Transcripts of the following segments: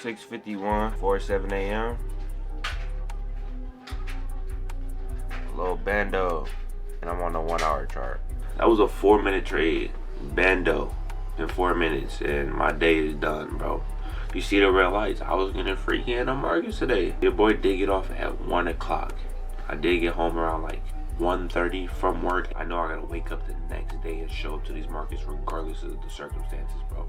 6:51, 4:07 a.m. Little bando, and I'm on the 1 hour chart. That was a 4-minute trade, bando, in 4 minutes, and my day is done, bro. You see the red lights? I was getting freaky in the markets today. Your boy did get off at 1 o'clock. I did get home around like 1:30 from work. I know I gotta wake up the next day and show up to these markets regardless of the circumstances, bro.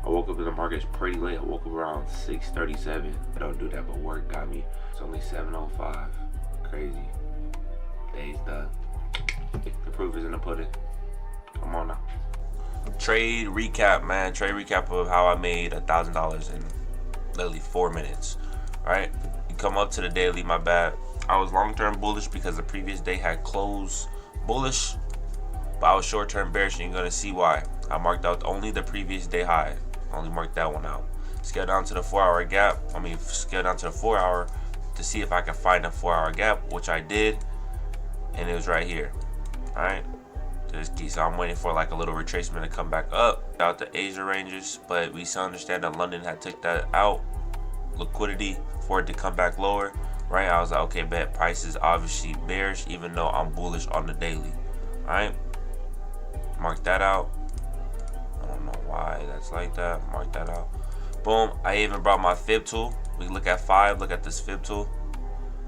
I woke up in the markets pretty late. I woke up around 6:37. I don't do that, but work got me. It's only 7:05. Crazy. Day's done. The proof is in the pudding. Come on now. Trade recap, man. Trade recap of how I made $1,000 in literally 4 minutes. Right? You come up to the daily, my bad. I was long-term bullish because the previous day had closed bullish, but I was short-term bearish, and you're gonna see why. I marked out only the previous day high. Only marked that one out. Scale down to the 4-hour gap. Scale down to the 4-hour to see if I can find a 4-hour gap, which I did, and it was right here. All right. This key. So I'm waiting for like a little retracement to come back up out the Asia ranges, but we still understand that London had took that out liquidity for it to come back lower, right? I was like, okay, bet price is obviously bearish, even though I'm bullish on the daily. All right, mark that out. I don't know why that's like that. Mark that out. Boom. I even brought my fib tool. We look at 5. Look at this fib tool.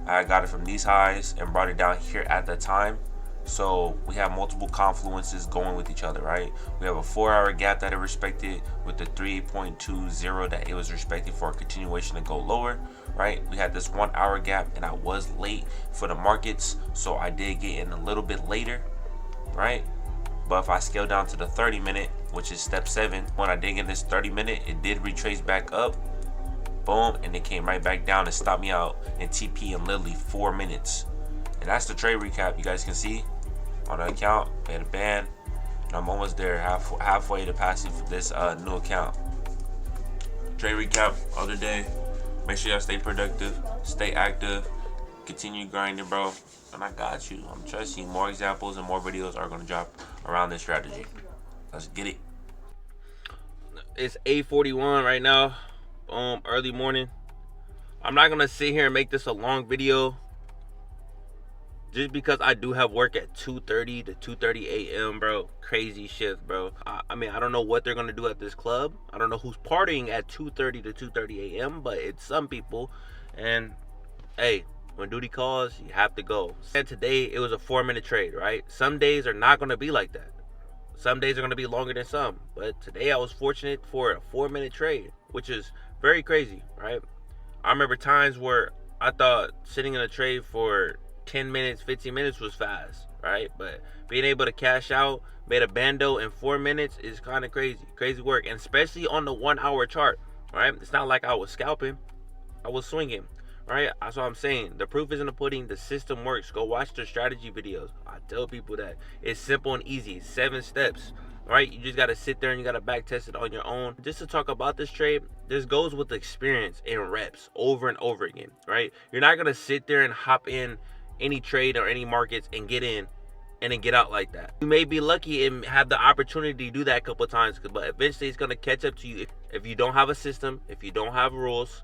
I got it from these highs and brought it down here at the time. So we have multiple confluences going with each other, right? We have a 4-hour gap that it respected with the 3.20 that it was respected for a continuation to go lower, right? We had this 1-hour gap, and I was late for the markets, so I did get in a little bit later, right? But if I scale down to the 30-minute, which is step 7, when I did get this 30-minute, it did retrace back up, boom, and it came right back down and stopped me out in TP in literally 4 minutes. And that's the trade recap. You guys can see on the account, made a ban, and I'm almost there, halfway to passing for this new account. Trade recap other day. Make sure y'all stay productive, stay active, continue grinding, bro. And I got you. I'm trusting you. More examples and more videos are gonna drop around this strategy. Let's get it. It's 8:41 right now. Early morning. I'm not gonna sit here and make this a long video, just because I do have work at 2:30 to 2:30 a.m., bro. Crazy shift, bro. I mean, I don't know what they're going to do at this club. I don't know who's partying at 2:30 to 2:30 a.m., but it's some people. And, hey, when duty calls, you have to go. And today, it was a 4-minute trade, right? Some days are not going to be like that. Some days are going to be longer than some. But today, I was fortunate for a 4-minute trade, which is very crazy, right? I remember times where I thought sitting in a trade for 10 minutes, 15 minutes was fast, right? But being able to cash out, made a bando in 4 minutes is kind of crazy work, and especially on the 1-hour chart, right? It's not like I was scalping, I was swinging, right? That's what I'm saying. The proof is in the pudding. The system works. Go watch the strategy videos. I tell people that it's simple and easy. 7 steps, right? You just got to sit there and you got to back test it on your own. Just to talk about this trade, this goes with experience and reps over and over again, right? You're not going to sit there and hop in any trade or any markets and get in and then get out like that. You may be lucky and have the opportunity to do that a couple of times, but eventually it's going to catch up to you if you don't have a system, if you don't have rules,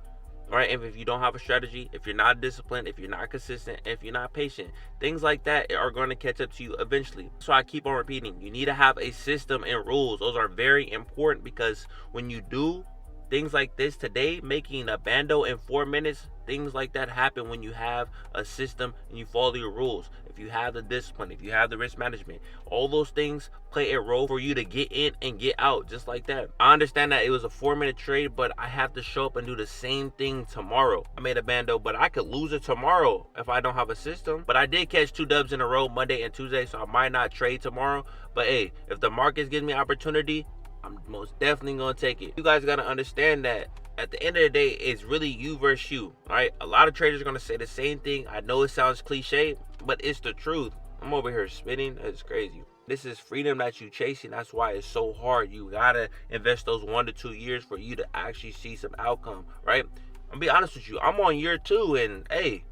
right? And if you don't have a strategy, if you're not disciplined, if you're not consistent, if you're not patient, things like that are going to catch up to you eventually. So I keep on repeating, you need to have a system and rules. Those are very important, because when you do things like this today, making a bando in 4 minutes, things like that happen when you have a system and you follow your rules. If you have the discipline, if you have the risk management, all those things play a role for you to get in and get out just like that. I understand that it was a 4-minute trade, but I have to show up and do the same thing tomorrow. I made a bando, but I could lose it tomorrow if I don't have a system. But I did catch 2 dubs in a row, Monday and Tuesday, so I might not trade tomorrow. But hey, if the markets give me opportunity, I'm most definitely going to take it. You guys got to understand that at the end of the day, it's really you versus you, right? A lot of traders are going to say the same thing. I know it sounds cliche, but it's the truth. I'm over here spinning. It's crazy. This is freedom that you chasing. That's why it's so hard. You got to invest those 1 to 2 years for you to actually see some outcome, right? I'm be honest with you. I'm on year 2, and hey,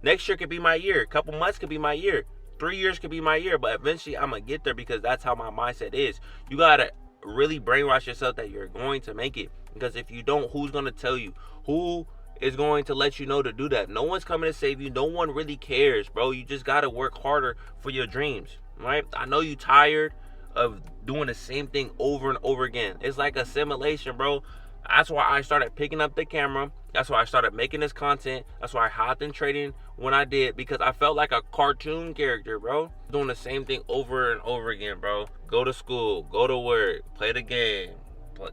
next year could be my year. A couple months could be my year. 3 years could be my year, but eventually I'm going to get there, because that's how my mindset is. You got to really brainwash yourself that you're going to make it. Because if you don't, who's going to tell you? Who is going to let you know to do that? No one's coming to save you. No one really cares, bro. You just got to work harder for your dreams, right? I know you tired of doing the same thing over and over again. It's like a simulation, bro. That's why I started picking up the camera. That's why I started making this content. That's why I hopped in trading when I did, because I felt like a cartoon character, bro. Doing the same thing over and over again, bro. Go to school, go to work, play the game,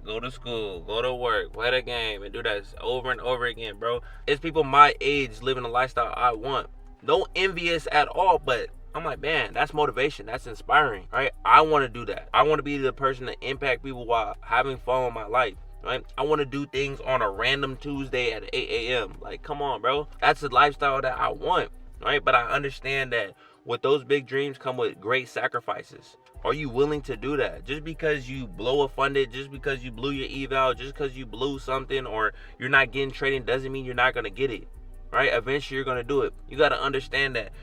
go to school, go to work, play the game, and do that over and over again, bro. It's people my age living the lifestyle I want. No envious at all, but I'm like, man, that's motivation. That's inspiring, right? I want to do that. I want to be the person to impact people while having fun with my life. Right? I want to do things on a random Tuesday at 8 a.m. Like, come on, bro. That's the lifestyle that I want, right? But I understand that with those big dreams come with great sacrifices. Are you willing to do that? Just because you blow a funded, just because you blew your eval, just because you blew something, or you're not getting trading doesn't mean you're not going to get it, right? Eventually, you're going to do it. You got to understand that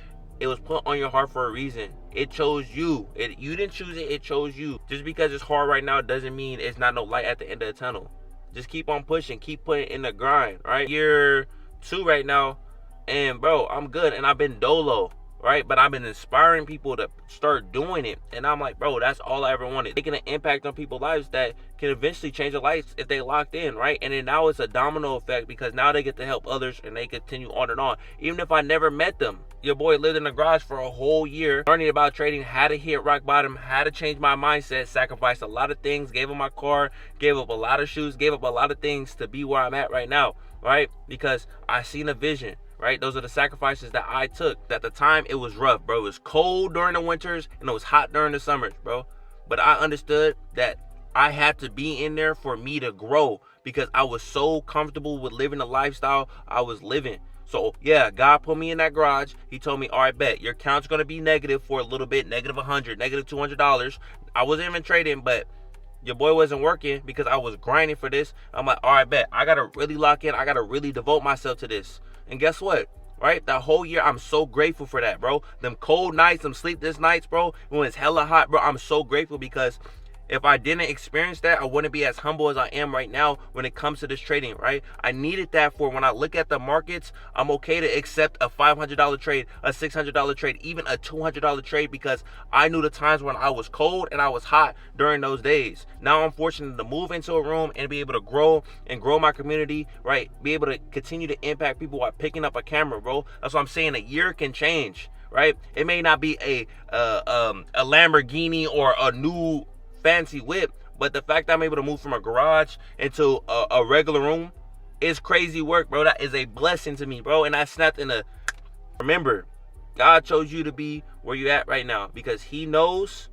it was put on your heart for a reason. It chose you. You didn't choose it. It chose you. Just because it's hard right now doesn't mean it's not no light at the end of the tunnel. Just keep on pushing. Keep putting in the grind, right? Year 2 right now. And, bro, I'm good. And I've been dolo, right? But I've been inspiring people to start doing it. And I'm like, bro, that's all I ever wanted. Making an impact on people's lives that can eventually change their lives if they locked in, right? And then now it's a domino effect, because now they get to help others and they continue on and on. Even if I never met them. Your boy lived in the garage for a whole year, learning about trading, had to hit rock bottom, had to change my mindset, sacrificed a lot of things, gave up my car, gave up a lot of shoes, gave up a lot of things to be where I'm at right now, right? Because I seen a vision, right? Those are the sacrifices that I took. At the time, it was rough, bro. It was cold during the winters and it was hot during the summers, bro. But I understood that I had to be in there for me to grow, because I was so comfortable with living the lifestyle I was living. So, yeah, God put me in that garage. He told me, all right, bet, your account's going to be negative for a little bit, negative $100, negative $200. I wasn't even trading, but your boy wasn't working because I was grinding for this. I'm like, all right, bet, I got to really lock in. I got to really devote myself to this. And guess what? Right? That whole year, I'm so grateful for that, bro. Them cold nights, them sleepless nights, bro, when it's hella hot, bro, I'm so grateful, because if I didn't experience that, I wouldn't be as humble as I am right now when it comes to this trading, right? I needed that for when I look at the markets. I'm okay to accept a $500 trade, a $600 trade, even a $200 trade, because I knew the times when I was cold and I was hot during those days. Now I'm fortunate to move into a room and be able to grow my community, right? Be able to continue to impact people while picking up a camera, bro. That's what I'm saying. A year can change, right? It may not be a Lamborghini or a new fancy whip, but the fact that I'm able to move from a garage into a regular room is crazy work, bro. That is a blessing to me, bro. And I snapped in a, remember, God chose you to be where you're at right now because he knows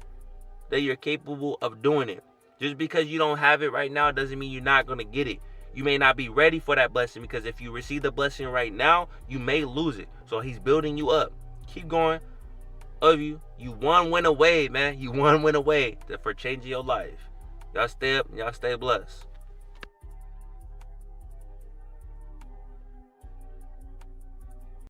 that you're capable of doing it. Just because you don't have it right now doesn't mean you're not going to get it. You may not be ready for that blessing, because if you receive the blessing right now, you may lose it. So he's building you up. Keep going. Of you one win away, man. You one win away for changing your life. Y'all stay up and y'all stay blessed.